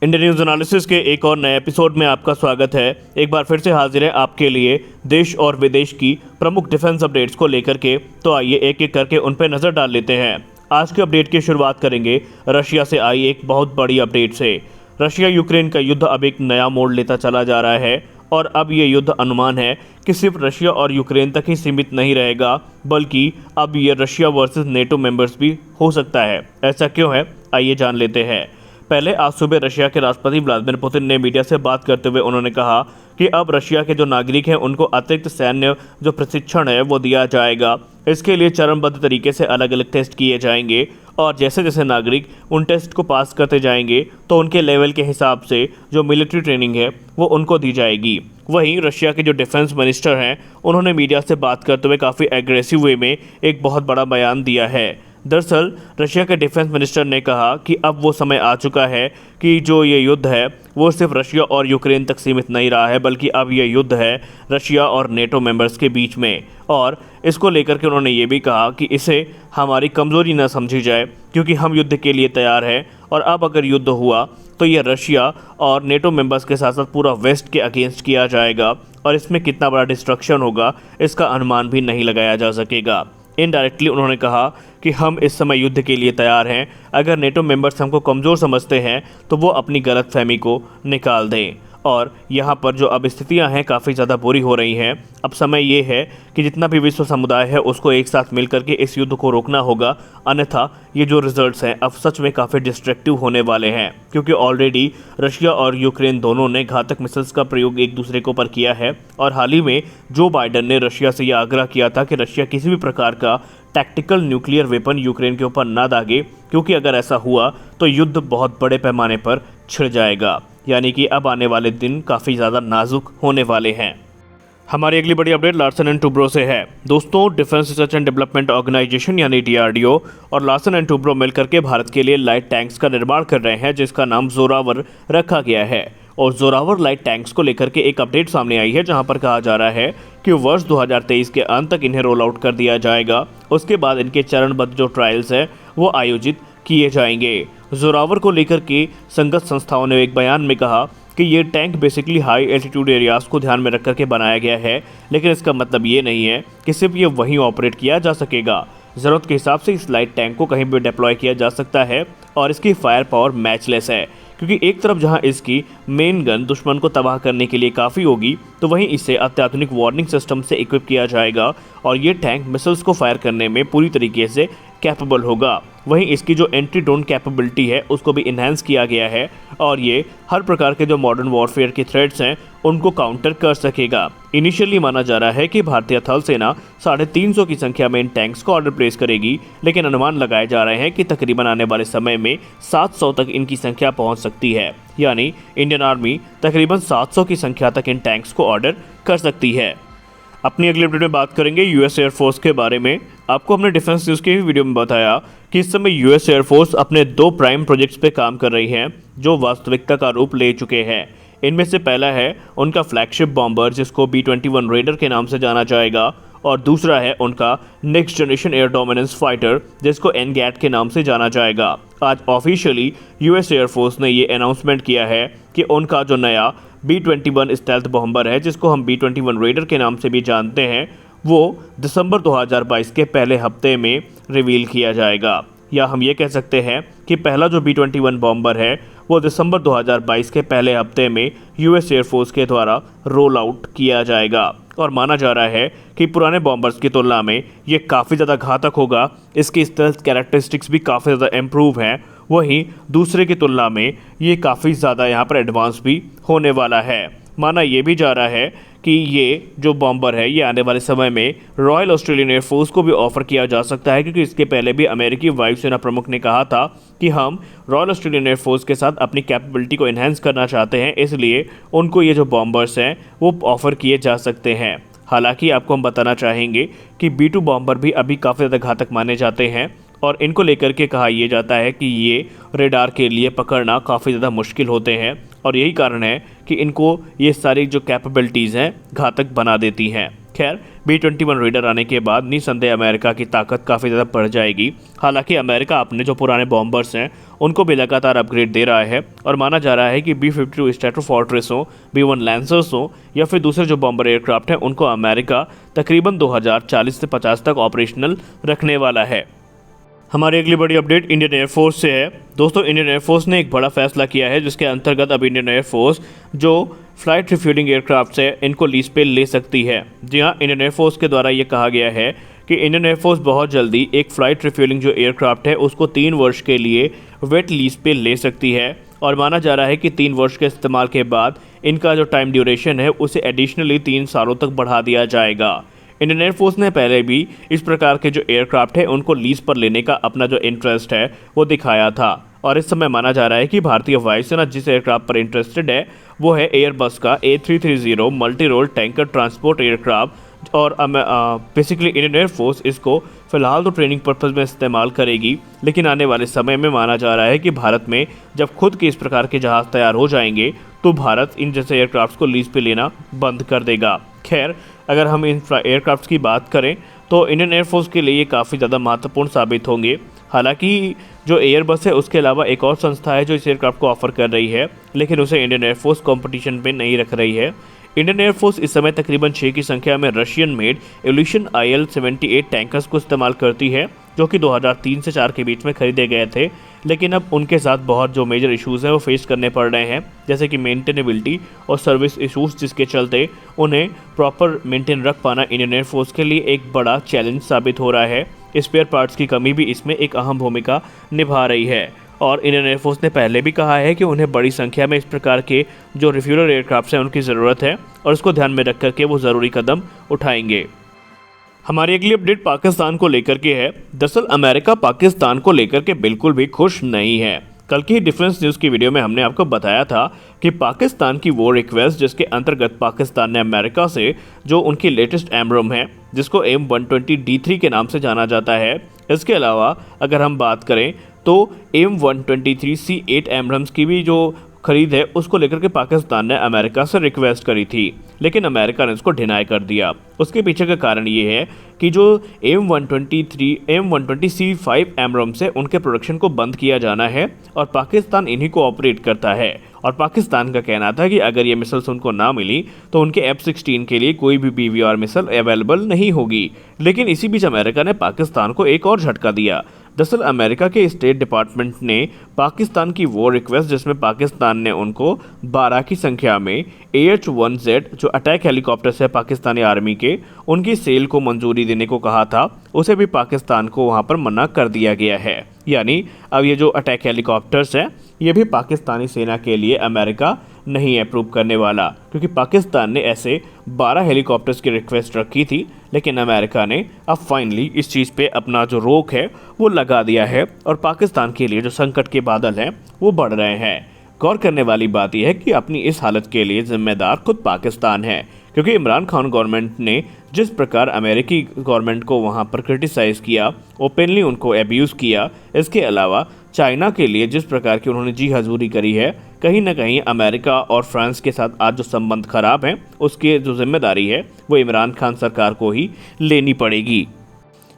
Indian news analysis के एक और नए एपिसोड में आपका स्वागत है। एक बार फिर से हाजिर है आपके लिए देश और विदेश की प्रमुख डिफेंस अपडेट्स को लेकर के। तो आइए एक एक करके उन पर नज़र डाल लेते हैं। आज के अपडेट की शुरुआत करेंगे रशिया से आई एक बहुत बड़ी अपडेट से। रशिया यूक्रेन का युद्ध अब एक नया मोड़ लेता चला जा रहा है और अब ये युद्ध अनुमान है कि सिर्फ रशिया और यूक्रेन तक ही सीमित नहीं रहेगा, बल्कि अब ये रशिया वर्सेस नेटो मेंबर्स भी हो सकता है। ऐसा क्यों है, आइए जान लेते हैं। पहले आज सुबह रशिया के राष्ट्रपति व्लादिमीर पुतिन ने मीडिया से बात करते हुए उन्होंने कहा कि अब रशिया के जो नागरिक हैं उनको अतिरिक्त सैन्य जो प्रशिक्षण है वो दिया जाएगा। इसके लिए चरणबद्ध तरीके से अलग अलग टेस्ट किए जाएंगे और जैसे जैसे नागरिक उन टेस्ट को पास करते जाएंगे तो उनके लेवल के हिसाब से जो मिलिट्री ट्रेनिंग है वो उनको दी जाएगी। वहीं रशिया के जो डिफेंस मिनिस्टर हैं उन्होंने मीडिया से बात करते हुए काफ़ी एग्रेसिव वे में एक बहुत बड़ा बयान दिया है। दरअसल रशिया के डिफेंस मिनिस्टर ने कहा कि अब वो समय आ चुका है कि जो ये युद्ध है वो सिर्फ रशिया और यूक्रेन तक सीमित नहीं रहा है, बल्कि अब ये युद्ध है रशिया और नेटो मेंबर्स के बीच में। और इसको लेकर के उन्होंने ये भी कहा कि इसे हमारी कमज़ोरी न समझी जाए, क्योंकि हम युद्ध के लिए तैयार हैं और अब अगर युद्ध हुआ तो ये रशिया और नेटो मेंबर्स के साथ साथ पूरा वेस्ट के अगेंस्ट किया जाएगा और इसमें कितना बड़ा डिस्ट्रक्शन होगा इसका अनुमान भी नहीं लगाया जा सकेगा। इनडायरेक्टली उन्होंने कहा कि हम इस समय युद्ध के लिए तैयार हैं। अगर नेटो मेंबर्स हमको कमज़ोर समझते हैं तो वो अपनी गलतफहमी को निकाल दें। और यहाँ पर जो अब स्थितियाँ हैं काफ़ी ज़्यादा बुरी हो रही हैं। अब समय ये है कि जितना भी विश्व समुदाय है उसको एक साथ मिल करके इस युद्ध को रोकना होगा, अन्यथा ये जो रिजल्ट्स हैं अब सच में काफ़ी डिस्ट्रक्टिव होने वाले हैं। क्योंकि ऑलरेडी रशिया और यूक्रेन दोनों ने घातक मिसाइल्स का प्रयोग एक दूसरे के ऊपर किया है और हाल ही में जो बाइडेन ने रशिया से यह आग्रह किया था कि रशिया किसी भी प्रकार का टैक्टिकल न्यूक्लियर वेपन यूक्रेन के ऊपर ना दागे, क्योंकि अगर ऐसा हुआ तो युद्ध बहुत बड़े पैमाने पर छिड़ जाएगा। यानी कि अब आने वाले दिन काफ़ी ज़्यादा नाजुक होने वाले हैं। हमारी अगली बड़ी अपडेट लार्सन एंड टुब्रो से है। दोस्तों, defence research and development organisation यानी DRDO और लार्सन एंड टुब्रो मिलकर के भारत के लिए लाइट टैंक्स का निर्माण कर रहे हैं, जिसका नाम जोरावर रखा गया है। और जोरावर लाइट टैंक्स को लेकर के एक अपडेट सामने आई है, जहां पर कहा जा रहा है कि वर्ष 2023 के अंत तक इन्हें रोल आउट कर दिया जाएगा। उसके बाद इनके चरणबद्ध जो ट्रायल्स हैं वो आयोजित किए जाएंगे। जोरावर को लेकर के संगत संस्थाओं ने एक बयान में कहा कि ये tank basically high altitude areas को ध्यान में रख करके बनाया गया है, लेकिन इसका मतलब ये नहीं है कि सिर्फ ये वहीं ऑपरेट किया जा सकेगा। ज़रूरत के हिसाब से इस लाइट टैंक को कहीं भी डिप्लॉय किया जा सकता है और इसकी फायर पावर मैचलेस है, क्योंकि एक तरफ जहां इसकी मेन गन दुश्मन को तबाह करने के लिए काफ़ी होगी, तो वहीं इसे अत्याधुनिक वार्निंग सिस्टम से इक्विप किया जाएगा और ये टैंक मिसाइल्स को फायर करने में पूरी तरीके से कैपेबल होगा। वहीं इसकी जो एंटी ड्रोन कैपेबिलिटी है उसको भी इन्हेंस किया गया है और ये हर प्रकार के जो मॉडर्न वॉरफेयर के थ्रेट्स हैं उनको काउंटर कर सकेगा। इनिशियली माना जा रहा है कि भारतीय थल सेना 350 की संख्या में इन टैंक्स को ऑर्डर प्लेस करेगी, लेकिन अनुमान लगाए जा रहे हैं कि तकरीबन आने वाले समय में 700 तक इनकी संख्या पहुंच सकती है। यानी इंडियन आर्मी तकरीबन 700 की संख्या तक इन टैंक्स को ऑर्डर कर सकती है। अपनी अगली अपडेट में बात करेंगे यूएस एयरफोर्स के बारे में। आपको हमने डिफेंस न्यूज़ के वीडियो में बताया कि इस समय यूएस एयरफोर्स अपने 2 प्राइम प्रोजेक्ट्स पे काम कर रही है जो वास्तविकता का रूप ले चुके हैं। इनमें से पहला है उनका फ्लैगशिप बॉम्बर, जिसको B-21 रेडर के नाम से जाना जाएगा, और दूसरा है उनका next generation air dominance fighter, जिसको NGAT के नाम से जाना जाएगा। आज ऑफिशियली यूएस एयरफोर्स ने ये अनाउंसमेंट किया है कि उनका जो नया B-21 स्टेल्थ बॉम्बर है, जिसको हम B-21 रेडर के नाम से भी जानते हैं, वो दिसंबर 2022 के पहले हफ्ते में रिवील किया जाएगा। या हम ये कह सकते हैं कि पहला जो B-21 बॉम्बर है वो दिसंबर 2022 के पहले हफ्ते में यूएस एयरफोर्स के द्वारा रोल आउट किया जाएगा। और माना जा रहा है कि पुराने बॉम्बर्स की तुलना में ये काफ़ी ज़्यादा घातक होगा। इसकी स्टेल्थ कैरेक्टरिस्टिक्स भी काफ़ी ज़्यादा इम्प्रूव हैं। वहीं दूसरे की तुलना में ये काफ़ी ज़्यादा यहाँ पर एडवांस भी होने वाला है। माना ये भी जा रहा है कि ये जो बॉम्बर है ये आने वाले समय में रॉयल ऑस्ट्रेलियन एयरफोर्स को भी ऑफर किया जा सकता है, क्योंकि इसके पहले भी अमेरिकी वायुसेना प्रमुख ने कहा था कि हम रॉयल ऑस्ट्रेलियन एयरफोर्स के साथ अपनी कैपेबिलिटी को इन्हेंस करना चाहते हैं, इसलिए उनको ये जो बॉम्बर्स हैं वो ऑफ़र किए जा सकते हैं। हालांकि आपको हम बताना चाहेंगे कि B-2 बॉम्बर भी अभी काफ़ी ज़्यादा घातक माने जाते हैं और इनको लेकर के कहा यह जाता है कि ये रेडार के लिए पकड़ना काफ़ी ज़्यादा मुश्किल होते हैं और यही कारण है कि इनको ये सारी जो कैपेबिलिटीज़ हैं घातक बना देती हैं। खैर B-21 रेडर आने के बाद निसंदेह अमेरिका की ताकत काफ़ी ज़्यादा बढ़ जाएगी। हालांकि अमेरिका अपने जो पुराने बॉम्बर्स हैं उनको भी लगातार अपग्रेड दे रहा है और माना जा रहा है कि B-52 स्ट्रैटोफोर्ट्रेस हो, B-1 लैंसर्स हो या फिर दूसरे जो बॉम्बर एयरक्राफ्ट हैं उनको अमेरिका तकरीबन 2040 से 50 तक ऑपरेशनल रखने वाला है। हमारी अगली बड़ी अपडेट इंडियन एयरफोर्स से है। दोस्तों, इंडियन एयरफोर्स ने एक बड़ा फैसला किया है जिसके अंतर्गत अब इंडियन एयरफोर्स जो फ्लाइट रिफ्यूलिंग एयरक्राफ्ट है इनको लीज पे ले सकती है। जी हाँ, इंडियन एयरफोर्स के द्वारा ये कहा गया है कि इंडियन एयरफोर्स बहुत जल्दी एक फ़्लाइट रिफ्यूलिंग जो एयरक्राफ्ट है उसको 3 वर्ष के लिए वेट लीज पे ले सकती है और माना जा रहा है कि 3 वर्ष के इस्तेमाल के बाद इनका जो टाइम ड्यूरेशन है उसे एडिशनली 3 सालों तक बढ़ा दिया जाएगा। इंडियन एयरफोर्स ने पहले भी इस प्रकार के जो एयरक्राफ्ट है उनको लीज पर लेने का अपना जो इंटरेस्ट है वो दिखाया था और इस समय माना जा रहा है कि भारतीय वायुसेना जिस एयरक्राफ्ट पर इंटरेस्टेड है वो है एयरबस का A330 multi role tanker transport aircraft और बेसिकली इंडियन एयरफोर्स इसको फिलहाल तो ट्रेनिंग पर्पज़ में इस्तेमाल करेगी, लेकिन आने वाले समय में माना जा रहा है कि भारत में जब खुद के इस प्रकार के जहाज़ तैयार हो जाएंगे तो भारत इन जैसे एयरक्राफ्ट को लीज पे लेना बंद कर देगा। खैर, अगर हम इन एयरक्राफ्ट की बात करें तो इंडियन एयरफोर्स के लिए ये काफ़ी ज़्यादा महत्वपूर्ण साबित होंगे। हालांकि जो एयरबस है उसके अलावा एक और संस्था है जो इस एयरक्राफ्ट को ऑफर कर रही है, लेकिन उसे इंडियन एयरफोर्स कंपटीशन में नहीं रख रही है। इंडियन एयरफोर्स इस समय तकरीबन 6 की संख्या में Russian made evolution IL-78 tankers को इस्तेमाल करती है जो कि 2003 से 4 के बीच में खरीदे गए थे, लेकिन अब उनके साथ बहुत जो मेजर इश्यूज़ हैं वो फेस करने पड़ रहे हैं, जैसे कि मेंटेनेबिलिटी और सर्विस इश्यूज़, जिसके चलते उन्हें प्रॉपर मेंटेन रख पाना इंडियन एयरफोर्स के लिए एक बड़ा चैलेंज साबित हो रहा है। स्पेयर पार्ट्स की कमी भी इसमें एक अहम भूमिका निभा रही है और इंडियन एयरफोर्स ने पहले भी कहा है कि उन्हें बड़ी संख्या में इस प्रकार के जो रिफ्यूलर एयरक्राफ्ट हैं उनकी ज़रूरत है और इसको ध्यान में रख करके वो ज़रूरी कदम उठाएंगे। हमारी अगली अपडेट पाकिस्तान को लेकर के है। दरअसल अमेरिका पाकिस्तान को लेकर के बिल्कुल भी खुश नहीं है। कल की डिफेंस न्यूज़ की वीडियो में हमने आपको बताया था कि पाकिस्तान की वो रिक्वेस्ट जिसके अंतर्गत पाकिस्तान ने अमेरिका से जो उनकी लेटेस्ट एमरम है जिसको M120D3 के नाम से जाना जाता है, इसके अलावा अगर हम बात करें तो M123C8 एमरम्स की भी जो खरीद है उसको लेकर के पाकिस्तान ने अमेरिका से रिक्वेस्ट करी थी, लेकिन अमेरिका ने उसको डिनाई कर दिया। उसके पीछे का कारण ये है कि जो M120C5 एमरम्स है उनके प्रोडक्शन को बंद किया जाना है और पाकिस्तान इन्हीं को ऑपरेट करता है और पाकिस्तान का कहना था कि अगर ये मिसाइल्स उनको ना मिली तो उनके F-16 के लिए कोई भी PVR मिसाइल अवेलेबल नहीं होगी। लेकिन इसी बीच अमेरिका ने पाकिस्तान को एक और झटका दिया। दरअसल अमेरिका के स्टेट डिपार्टमेंट ने पाकिस्तान की वो रिक्वेस्ट जिसमें पाकिस्तान ने उनको 12 की संख्या में AH-1Z जो अटैक हेलीकॉप्टर्स है पाकिस्तानी आर्मी के उनकी सेल को मंजूरी देने को कहा था, उसे भी पाकिस्तान को वहां पर मना कर दिया गया है। यानी अब ये जो अटैक हेलीकॉप्टर्स हैं ये भी पाकिस्तानी सेना के लिए अमेरिका नहीं अप्रूव करने वाला, क्योंकि पाकिस्तान ने ऐसे 12 हेलीकॉप्टर्स की रिक्वेस्ट रखी थी, लेकिन अमेरिका ने अब फाइनली इस चीज़ पे अपना जो रोक है वो लगा दिया है और पाकिस्तान के लिए जो संकट के बादल हैं वो बढ़ रहे हैं। गौर करने वाली बात यह है कि अपनी इस हालत के लिए जिम्मेदार खुद पाकिस्तान है, क्योंकि इमरान खान गवर्नमेंट ने जिस प्रकार अमेरिकी गवर्नमेंट को वहां पर क्रिटिसाइज़ किया, ओपनली उनको एब्यूज़ किया, इसके अलावा चाइना के लिए जिस प्रकार की उन्होंने जी हजूरी करी है, कहीं ना कहीं अमेरिका और फ्रांस के साथ आज जो संबंध खराब हैं उसकी जो जिम्मेदारी है वो इमरान खान सरकार को ही लेनी पड़ेगी।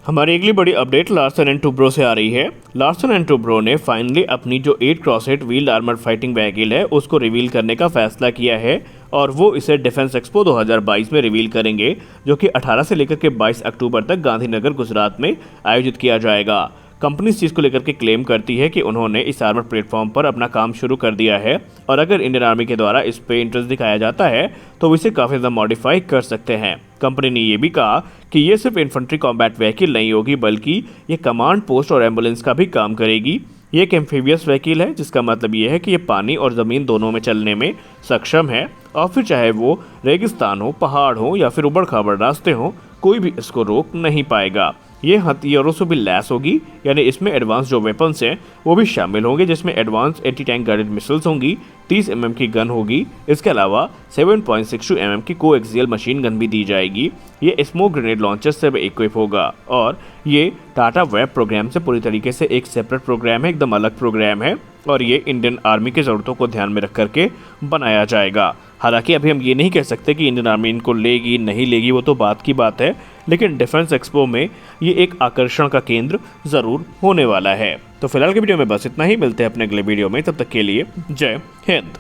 हमारी अगली बड़ी अपडेट लार्सन एंड टुब्रो से आ रही है। लार्सन एंड टुब्रो ने फाइनली अपनी जो 8x8 wheeled armoured fighting vehicle है उसको रिवील करने का फैसला किया है और वो इसे डिफेंस एक्सपो 2022 में रिवील करेंगे, जो कि 18 से लेकर के 22 अक्टूबर तक गांधीनगर गुजरात में आयोजित किया जाएगा। कंपनी इस चीज़ को लेकर के क्लेम करती है कि उन्होंने इस आर्मर प्लेटफॉर्म पर अपना काम शुरू कर दिया है और अगर इंडियन आर्मी के द्वारा इस पे इंटरेस्ट दिखाया जाता है तो वो इसे काफ़ी ज़्यादा मॉडिफाई कर सकते हैं। कंपनी ने ये भी कहा कि ये सिर्फ इन्फेंट्री कॉम्बैट व्हीकल नहीं होगी बल्कि ये कमांड पोस्ट और एम्बुलेंस का भी काम करेगी। ये एक एम्फीबियस व्हीकल है, जिसका मतलब ये है कि ये पानी और ज़मीन दोनों में चलने में सक्षम है और फिर चाहे वो रेगिस्तान हो, पहाड़ हो या फिर उबड़ खाबड़ रास्ते हो, कोई भी इसको रोक नहीं पाएगा। ये हथियारों से भी लैस होगी, यानी इसमें एडवांस जो वेपन्स हैं वो भी शामिल होंगे, जिसमें advance anti tank guided missiles होंगी, 30 mm की गन होगी, इसके अलावा 7.62 mm की कोएक्सियल मशीन गन भी दी जाएगी। ये स्मोक ग्रेनेड लॉन्चर से भी इक्विप होगा और ये टाटा वेब प्रोग्राम से पूरी तरीके से एक सेपरेट प्रोग्राम है, एकदम अलग प्रोग्राम है और ये इंडियन आर्मी की ज़रूरतों को ध्यान में रख करके बनाया जाएगा। हालांकि अभी हम ये नहीं कह सकते कि इंडियन आर्मी इनको लेगी नहीं लेगी, वो तो बात की बात है, लेकिन डिफेंस एक्सपो में ये एक आकर्षण का केंद्र ज़रूर होने वाला है। तो फिलहाल की वीडियो में बस इतना ही, मिलते हैं अपने अगले वीडियो में, तब तक के लिए जय हिंद।